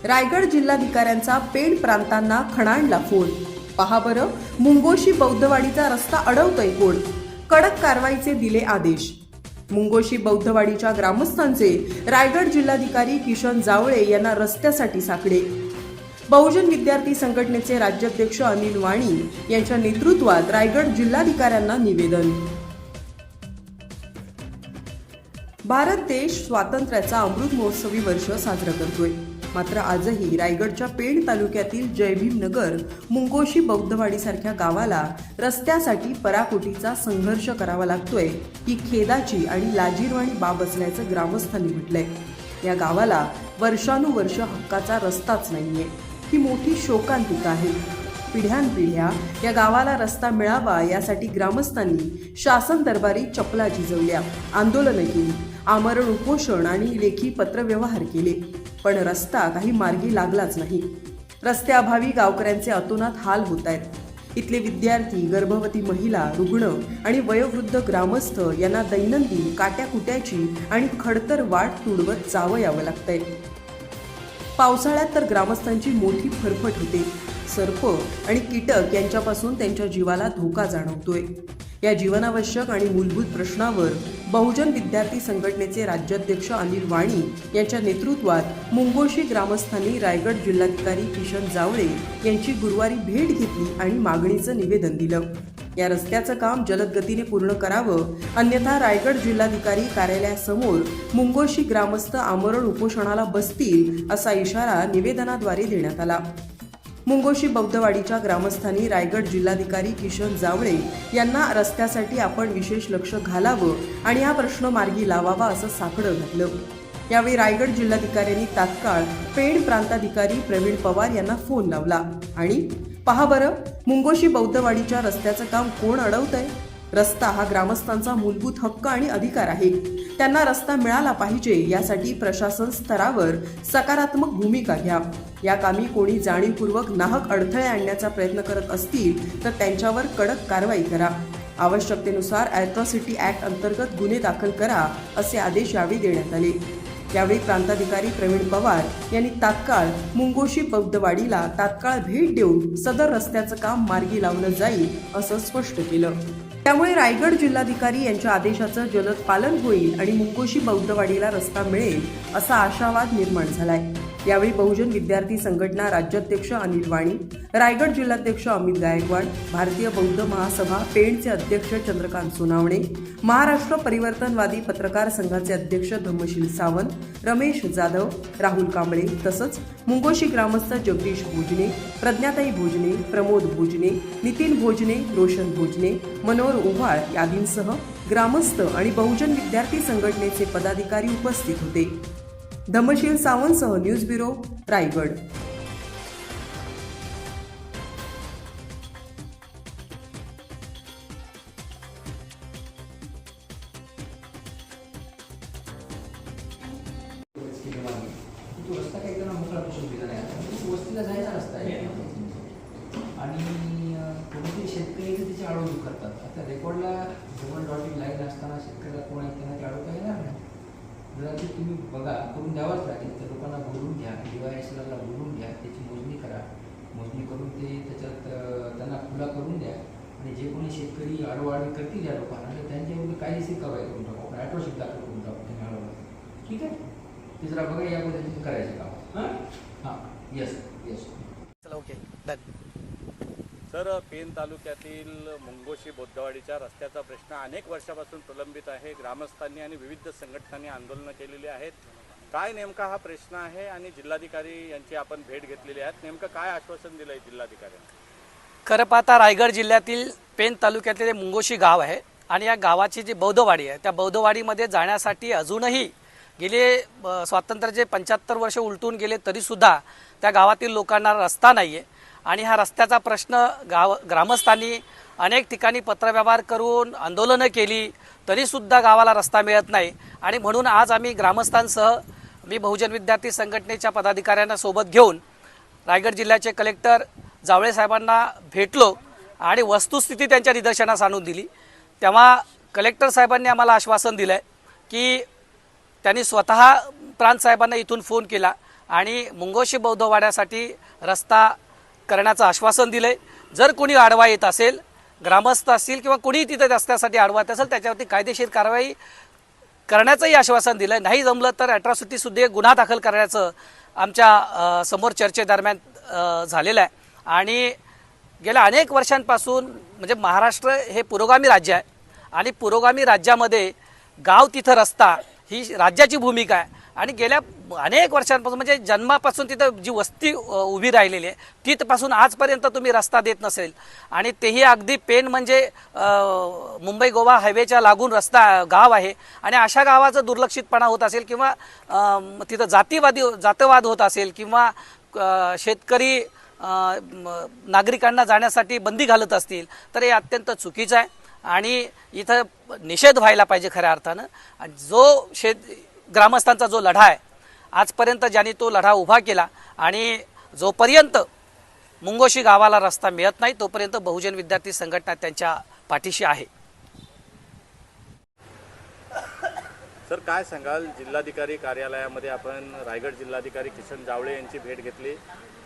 Raigad जिल्हाधिकाऱ्यांचा Pen प्रांतांना खणाणला phone. पहा बरं, मुंगोशी बौद्धवाडीचा रस्ता अडवतोय कोण? कडक कारवाईचे दिले आदेश। मुंगोशी बौद्धवाडीच्या ग्रामस्थांचे रायगड जिल्हाधिकारी किशन जावळे यांना रस्त्यासाठी साकडे। बहुजन विद्यार्थी संघटनेचे राज्याध्यक्ष अनिल वाणी यांच्या नेतृत्वात रायगड जिल्हाधिकाऱ्यांना निवेदन। भारत देश स्वातंत्र्याचा अमृत महोत्सवी वर्ष साजरा करतोय। मात्र आजही रायगडच्या पेण तालुक्यातील जयभीमनगर, मुंगोशी बौद्धवाडीसारख्या गावाला रस्त्यासाठी पराकोटीचा संघर्ष करावा लागतोय ही खेदाची आणि लाजिरवाणी बाब असल्याचं ग्रामस्थांनी म्हटलंय। या गावाला वर्षानुवर्ष हक्काचा रस्ताच नाहीये, ही मोठी शोकांतिका आहे। पिढ्यानपिढ्या या गावाला रस्ता मिळावा यासाठी ग्रामस्थांनी शासन दरबारी चपला झिजवल्या, आंदोलनं केली, आमरण उपोषण आणि लेखी पत्रव्यवहार केले, पण रस्ता काही मार्गी लागलाच नाही। रस्त्याअभावी गावकऱ्यांचे अतोनात हाल होत आहेत। इथले विद्यार्थी, गर्भवती महिला, रुग्ण आणि वयोवृद्ध ग्रामस्थ यांना दैनंदिन काट्याकुट्याची आणि खडतर वाट तुडवत जावं यावं लागतंय। पावसाळ्यात तर ग्रामस्थांची मोठी फरफट होते। सर्प आणि कीटक यांच्यापासून त्यांच्या जीवाला धोका जाणवतोय। या जीवनावश्यक आणि मूलभूत प्रश्नावर बहुजन विद्यार्थी संघटनेचे राज्याध्यक्ष अनिल वाणी यांच्या नेतृत्वात मुंगोशी ग्रामस्थांनी रायगड जिल्हाधिकारी किशन जावळे यांची गुरुवारी भेट घेतली आणि मागणीचं निवेदन दिलं। या रस्त्याचं काम जलद गतीने पूर्ण करावं, अन्यथा रायगड जिल्हाधिकारी कार्यालयासमोर मुंगोशी ग्रामस्थ आमरण उपोषणाला बसतील असा इशारा निवेदनाद्वारे देण्यात आला। मुंगोशी बौद्धवाडीच्या ग्रामस्थांनी रायगड जिल्हाधिकारी किशन जावळे यांना रस्त्यासाठी आपण विशेष लक्ष घालावं आणि हा प्रश्न मार्गी लावावा असं साकडं घातलं। यावेळी रायगड जिल्हाधिकाऱ्यांनी तात्काळ पेण प्रांताधिकारी प्रवीण पवार यांना फोन लावला आणि पहा बरं, मुंगोशी बौद्धवाडीच्या रस्त्याचं काम कोण अडवतंय? रस्ता हा ग्रामस्थांचा मूलभूत हक्क आणि अधिकार आहे। त्यांना रस्ता मिळाला पाहिजे यासाठी प्रशासन स्तरावर सकारात्मक भूमिका घ्या। या कामी कोणी जाणीवपूर्वक नाहक अडथळे आणण्याचा प्रयत्न करत असतील तर त्यांच्यावर कडक कारवाई करा। आवश्यकतेनुसार ॲट्रॉसिटी ॲक्ट अंतर्गत गुन्हे दाखल करा असे आदेश यावेळी देण्यात आले। यावेळी प्रांताधिकारी प्रवीण पवार यांनी तात्काळ मुंगोशी बौद्धवाडीला तात्काळ भेट देऊन सदर रस्त्याचं काम मार्गी लावलं जाईल असं स्पष्ट केलं। त्यामुळे रायगड जिल्हाधिकारी यांच्या आदेशाचं जलद पालन होईल आणि मुंगोशी बौद्धवाडीला रस्ता मिळेल असा आशावाद निर्माण झालाय। यावेळी बहुजन विद्यार्थी संघटना राज्याध्यक्ष अनिल वाणी, रायगड जिल्हाध्यक्ष अमित गायकवाड, भारतीय बौद्ध महासभा पेणचे अध्यक्ष चंद्रकांत सोनावणे, महाराष्ट्र परिवर्तनवादी पत्रकार संघाचे अध्यक्ष धम्मशील सावंत, रमेश जाधव, राहुल कांबळे तसंच मुंगोशी ग्रामस्थ जगदीश भोजने, प्रज्ञाताई भोजने, प्रमोद भोजने, नितीन भोजने, रोशन भोजने, मनोहर ओव्हाळ आदींसह ग्रामस्थ आणि बहुजन विद्यार्थी संघटनेचे पदाधिकारी उपस्थित होते। धम्मशील सावंतसह न्यूज ब्युरो, रायगड। रस्ता काही जण मोकळा पोषण दिला नाही, वस्तीला जायचा रस्ता आहे आणि कोणीतरी शेतकरी त्याची अडवणूक करतात। आता रेकॉर्डला डबल डॉटिंग लाईन असताना शेतकऱ्याला कोण आहे त्यांना ती अडवता येणार नाही। जर ती तुम्ही बघा, करून द्यावाच लागेल। तर लोकांना बोलून घ्या, DYSला बोलून घ्या, त्याची मोजणी करा, मोजणी करून ते त्याच्यात त्यांना खुला करून द्या आणि जे कोणी शेतकरी आडवाडी करतील या लोकांना तर त्यांच्यावर कायदेशीर कारवाई करून टाकू, आपण ॲट्रॉसिटी दाखल करून टाकू त्यांनी अडवलं। ठीक आहे, ते जरा बघा या पद्धतीने करायचं काम। हां येस येस चला ओके डन। सर, पेण तालुक्यातील मुंगोशी बौद्धवाडीच्या रस्त्याचा प्रश्न अनेक वर्षापासून प्रलंबित आहे। ग्रामस्थांनी आणि विविध संघटनांनी आंदोलनं केलेली आहेत। काय नेमका हा प्रश्न आहे आणि जिल्हाधिकारी यांची आपण भेट घेतलेली आहे, नेमकं काय आश्वासन दिलं आहे जिल्हाधिकाऱ्यांनी? खरं पाहता रायगड जिल्ह्यातील पेण तालुक्यातील मुंगोशी गाव आहे आणि या गावाची जी बौद्धवाडी आहे त्या बौद्धवाडीमध्ये जाण्यासाठी अजूनही गेले स्वातंत्र्याचे 75 वर्ष उलटून गेले तरीसुद्धा त्या गावातील लोकांना रस्ता नाही आहे आणि हा रस्त्याचा प्रश्न ग्रामस्थांनी अनेक ठिकाणी पत्रव्यवहार करून आंदोलनं केली तरीसुद्धा गावाला रस्ता मिळत नाही आणि म्हणून आज आम्ही ग्रामस्थांसह मी बहुजन विद्यार्थी संघटनेच्या पदाधिकाऱ्यांना सोबत घेऊन रायगड जिल्ह्याचे कलेक्टर जावळे साहेबांना भेटलो आणि वस्तुस्थिती त्यांच्या निदर्शनास आणून दिली। तेव्हा कलेक्टर साहेबांनी आम्हाला आश्वासन दिलं की त्यांनी स्वतः प्रांत साहेबांना इथून फोन केला आणि मुंगोशी बौद्धवाड्यासाठी रस्ता करण्याचं आश्वासन दिलंय. जर कोणी आडवा येत असेल, ग्रामस्थ असतील किंवा कोणी तिथे रस्त्यासाठी आडवा येत असेल, त्याच्यावरती कायदेशीर कारवाई करण्याचंही आश्वासन दिलं. नाही जमलं तर अॅट्रॉसिटीसुद्धा गुन्हा दाखल करण्याचं आमच्या समोर चर्चेदरम्यान झालेलं आहे. आणि गेल्या अनेक वर्षांपासून म्हणजे महाराष्ट्र हे पुरोगामी राज्य आहे आणि पुरोगामी राज्यामध्ये गाव तिथं रस्ता ही राज्याची भूमिका आहे. आणि गेल्या अनेक वर्षांपासून म्हणजे जन्मापासून तिथं जी वस्ती उभी राहिलेली आहे तिथपासून आजपर्यंत तुम्ही रस्ता देत नसेल आणि तेही अगदी पेण म्हणजे मुंबई गोवा हायवेच्या लागून रस्ता गाव आहे आणि अशा गावाचं दुर्लक्षितपणा होत असेल किंवा तिथं जातवाद होत असेल किंवा शेतकरी नागरिकांना जाण्यासाठी बंदी घालत असतील तर हे अत्यंत चुकीचं आहे आणि इथं निषेध व्हायला पाहिजे खऱ्या अर्थानं. आणि जो ग्रामस्थांचा जो लढा आहे आजपर्यंत ज्यांनी तो लढा उभा केला आणि जोपर्यंत मुंगोशी गावाला रस्ता मिळत नाही तोपर्यंत बहुजन विद्यार्थी संघटना त्यांच्या पाठीशी आहे. सर काय सांगाल, जिल्हाधिकारी कार्यालयामध्ये आपण रायगड जिल्हाधिकारी किशन जावळे यांची भेट घेतली.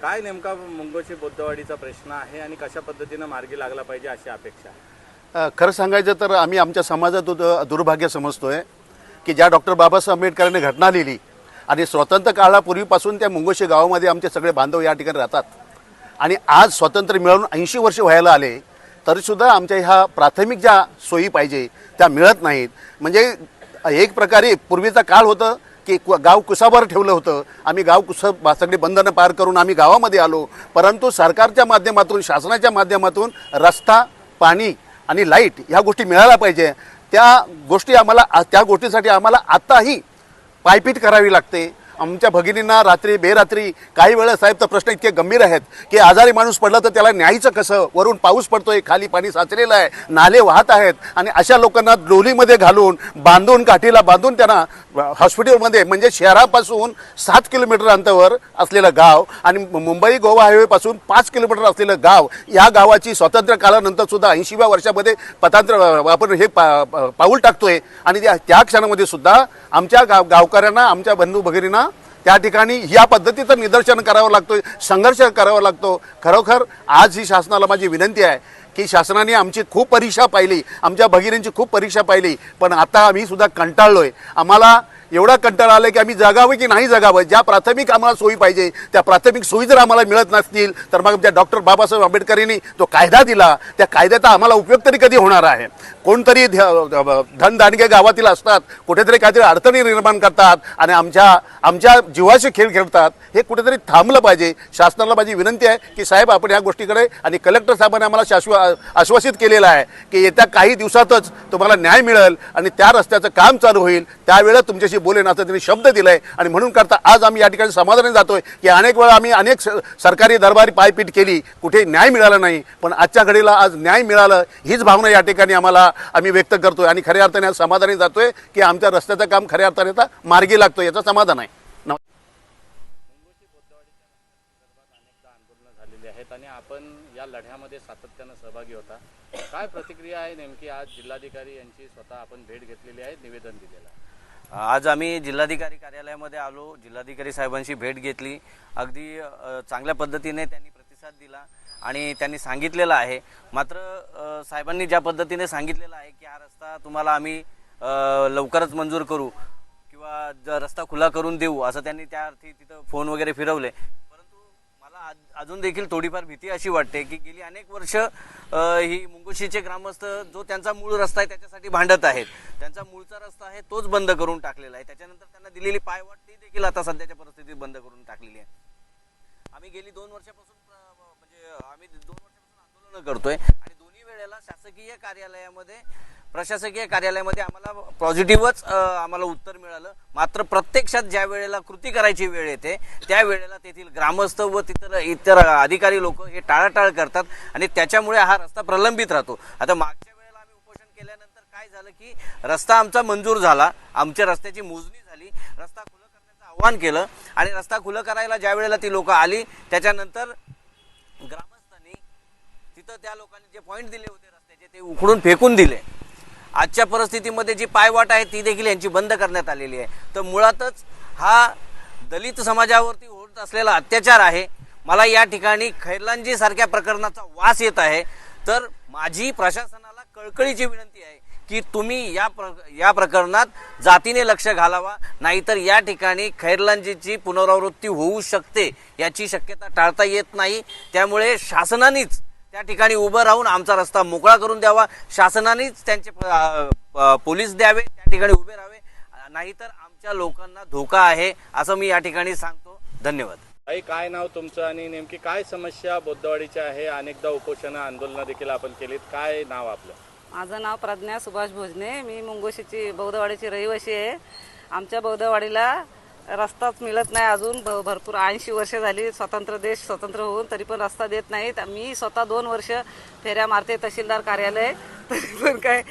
काय नेमका मुंगोशी बौद्धवाडीचा प्रश्न आहे आणि कशा पद्धतीनं मार्गी लागला पाहिजे अशी अपेक्षा आहे? खरं सांगायचं तर आम्ही आमच्या समाजात दुर्भाग्य समजतोय की ज्या डॉक्टर बाबासाहेब आंबेडकरांनी घटना लिहिली आणि स्वतंत्र काळापूर्वीपासून त्या मुंगोशी गावामध्ये आमचे सगळे बांधव या ठिकाणी राहतात आणि आज स्वातंत्र्य मिळून 80 वर्ष व्हायला आले तरीसुद्धा आमच्या ह्या प्राथमिक ज्या सोयी पाहिजे त्या मिळत नाहीत. म्हणजे एक प्रकारे पूर्वीचा काळ होतं की गाव कुसावर ठेवलं होतं. आम्ही गाव सगळे बंधनं पार करून आम्ही गावामध्ये आलो, परंतु सरकारच्या माध्यमातून शासनाच्या माध्यमातून रस्ता, पाणी आणि लाईट ह्या गोष्टी मिळायला पाहिजे. त्या गोष्टीसाठी आम्हाला आत्ताही पायपीट करावी लागते. आमच्या भगिनींना रात्री बेरात्री काही वेळा साहेब तर प्रश्न इतके गंभीर आहेत की आजारी माणूस पडला तर त्याला न्यायचं कसं, वरून पाऊस पडतोय, खाली पाणी साचलेलं आहे, नाले वाहत आहेत आणि अशा लोकांना डोलीमध्ये घालून बांधून काठीला बांधून त्यांना हॉस्पिटलमध्ये म्हणजे शहरापासून 7 किलोमीटर अंतरावर असलेलं गाव आणि मुंबई गोवा हायवेपासून 5 किलोमीटर असलेलं गाव, या गावाची स्वातंत्र्य काळानंतर सुद्धा 80व्या वर्षामध्ये आपण हे पाऊल टाकतोय आणि त्या क्षणामध्ये सुद्धा आमच्या गावकऱ्यांना, आमच्या बंधू भगिनींना त्या ठिकाणी या पद्धतीचं निदर्शन करावं लागतोय, संघर्ष करावा लागतो. खरोखर आज ही शासनाला माझी विनंती आहे की शासनाने आमची खूप परीक्षा पाहिली, आमच्या भगिनींची खूप परीक्षा पाहिली, पण आता आम्ही सुद्धा कंटाळलोय. आम्हाला एवढा कंटाळा आला की आम्ही जगावं की नाही जगावं. ज्या प्राथमिक आम्हाला सोयी पाहिजे त्या प्राथमिक सोयी जर आम्हाला मिळत नसतील तर मग त्या डॉक्टर बाबासाहेब आंबेडकरांनी तो कायदा दिला त्या कायद्याचा आम्हाला उपयोग तरी कधी होणार आहे? कोणतरी धनदांडगे गावातील असतात, कुठेतरी काहीतरी अडचणी निर्माण करतात आणि आमच्या जीवाशी खेळ खेळतात. हे कुठेतरी थांबलं पाहिजे. शासनाला माझी विनंती आहे की साहेब आपण या गोष्टीकडे, आणि कलेक्टर साहेबांनी आम्हाला आश्वासित केलेलं आहे की येत्या काही दिवसातच तुम्हाला न्याय मिळेल आणि त्या रस्त्याचं काम चालू होईल, त्यावेळेस तुमच्याशी बोलेन असं त्यांनी शब्द दिलाय. आणि म्हणून करता आज आम्ही या ठिकाणी समाधानी जातोय की अनेक वेळा आम्ही अनेक सरकारी दरबारी पायपीट केली, कुठे न्याय मिळाला नाही, पण आजच्या घडीला आज न्याय मिळालं हीच भावना या ठिकाणी आम्ही व्यक्त करतोय आणि खऱ्या अर्थाने आज समाधानी जातोय की आमच्या रस्त्याचं काम खऱ्या अर्थाने आता मार्गी लागतोय, याचं समाधान आहे. मुंगोशी बौद्धवाडीच्या रस्त्यासंदर्भात अनेकदा आंदोलनं झालेली आहेत आणि आपण या लढ्यामध्ये सातत्यानं सहभागी होता. काय प्रतिक्रिया आहे नेमकी? आज जिल्हाधिकारी यांची स्वतः आपण भेट घेतलेली आहे, निवेदन दिलेलं आहे. आज आम्ही जिल्हाधिकारी कार्यालयामध्ये आलो, जिल्हाधिकारी साहेबांशी भेट घेतली. अगदी चांगल्या पद्धतीने त्यांनी प्रतिसाद दिला आणि त्यांनी सांगितलेलं आहे. मात्र साहेबांनी ज्या पद्धतीने सांगितलेलं आहे की हा रस्ता तुम्हाला आम्ही लवकरच मंजूर करू किंवा रस्ता खुला करून देऊ असं त्यांनी त्या अर्थी तिथं फोन वगैरे फिरवले. परंतु मला अजून देखील थोडीफार भीती अशी वाटते की गेली अनेक वर्ष ही मुंगोशीचे ग्रामस्थ जो त्यांचा मूळ रस्ता आहे त्याच्यासाठी भांडत आहेत. त्यांचा मूळचा रस्ता आहे तोच बंद करून टाकलेला आहे. त्याच्यानंतर त्यांना दिलेली पायवाट ती देखील आता सध्याच्या परिस्थितीत बंद करून टाकलेली आहे. आम्ही गेली 2 वर्षापासून आंदोलन करतोय आणि दोन्ही वेळेला प्रशासकीय कार्यालयामध्ये आम्हाला पॉझिटिव्हच आम्हाला उत्तर मिळालं. मात्र प्रत्यक्षात ज्या वेळेला कृती करायची वेळ येते त्यावेळेला तेथील ग्रामस्थ व इतर अधिकारी लोक हे टाळाटाळ करतात आणि त्याच्यामुळे हा रस्ता प्रलंबित राहतो. आता मागच्या वेळेला आम्ही उपोषण केल्यानंतर काय झालं की रस्ता आमचा मंजूर झाला, आमच्या रस्त्याची मोजणी झाली, रस्ता खुला करण्याचं आवाहन केलं आणि रस्ता खुला करायला ज्या वेळेला ती लोक आली त्याच्यानंतर ग्रामस्थांनी तिथं त्या लोकांनी जे पॉईंट दिले होते रस्त्याचे ते उखडून फेकून दिले. आजच्या परिस्थितीमध्ये जी पायवाट आहे ती देखील यांची बंद करण्यात आलेली आहे. तर मुळातच हा दलित समाजावरती होत असलेला अत्याचार आहे. मला या ठिकाणी खैरलांजी सारख्या प्रकरणाचा वास येत आहे. तर माझी प्रशासनाला कळकळीची विनंती आहे की तुम्ही या प्रकरणात जातीने लक्ष घालावा, नाहीतर या ठिकाणी खैरलांजीची पुनरावृत्ती होऊ शकते याची शक्यता टाळता येत नाही. त्यामुळे शासनानेच त्या ठिकाणी उभं राहून आमचा रस्ता मोकळा करून द्यावा. शासनानेच त्यांचे पोलीस द्यावे, त्या ठिकाणी उभे राहावे, नाहीतर आमच्या लोकांना धोका आहे असं मी या ठिकाणी सांगतो. धन्यवाद. ताई, काय नाव तुमचं आणि नेमकी काय समस्या बौद्धवाडीच्या आहे? अनेकदा उपोषण आंदोलनं देखील आपण केलीत. काय नाव आपलं? माझं नाव प्रज्ञा सुभाष भोजने. मी मुंगोशीची बौद्धवाडीची रहिवासी आहे. आमच्या बौद्धवाडीला रस्ताच मिळत नाही अजून. भरपूर 80 वर्ष झाली देश स्वतंत्र होऊन, तरी पण रस्ता देत नाहीत. मी स्वतः 2 वर्ष फेऱ्या मारते तहसीलदार कार्यालय, तरी पण काय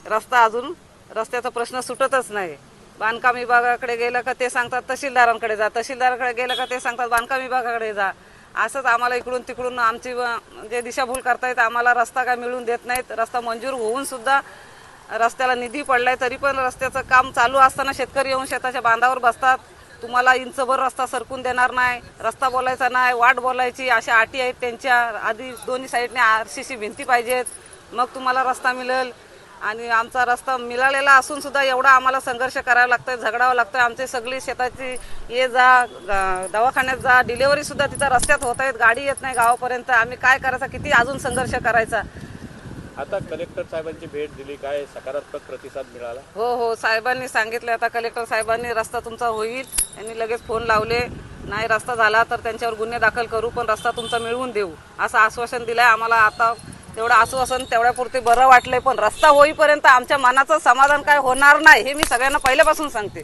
रस्त्याचा प्रश्न सुटतच नाही. बांधकाम विभागाकडे गेलं का ते सांगतात तहसीलदारांकडे जा, तहसीलदाराकडे गेलं का ते सांगतात बांधकाम विभागाकडे जा. असंच आम्हाला इकडून तिकडून आमची जे दिशाभूल करतायत. आम्हाला रस्ता काय मिळून देत नाहीत. रस्ता मंजूर होऊन सुद्धा रस्त्याला निधी पडलाय, तरी पण रस्त्याचं काम चालू असताना शेतकरी येऊन शेताच्या बांधावर बसतात. तुम्हाला इंचभर रस्ता सरकून देणार नाही, रस्ता बोलायचा नाही, वाट बोलायची, अशा अटी आहेत त्यांच्या. आधी दोन्ही साईडने RCC भिंती पाहिजेत, मग तुम्हाला रस्ता मिळेल. आणि आमचा रस्ता मिळालेला असून सुद्धा एवढा आम्हाला संघर्ष करावा लागतोय, झगडावं लागतंय. आमची सगळी शेताची ये जा, दवाखान्यात जा, डिलेव्हरी सुद्धा तिथं रस्त्यात होत आहेत, गाडी येत नाही गावापर्यंत. आम्ही काय करायचं, किती अजून संघर्ष करायचा? आता कलेक्टर साहेबांची भेट दिली, काय सकारात्मक प्रतिसाद मिळाला? हो, साहेबांनी सांगितले. आता कलेक्टर साहेबांनी रस्ता तुमचा होईल, त्यांनी लगेच फोन लावले. नाही रस्ता झाला तर त्यांच्यावर गुन्हे दाखल करू, पण रस्ता तुमचा मिळवून देऊ असं आश्वासन दिलंय आम्हाला. आता तेवढं आश्वासन तेवढ्यापुरते बरं वाटलंय, पण रस्ता होईपर्यंत आमच्या मनाचं समाधान काय होणार नाही हे मी सगळ्यांना पहिल्यापासून सांगते.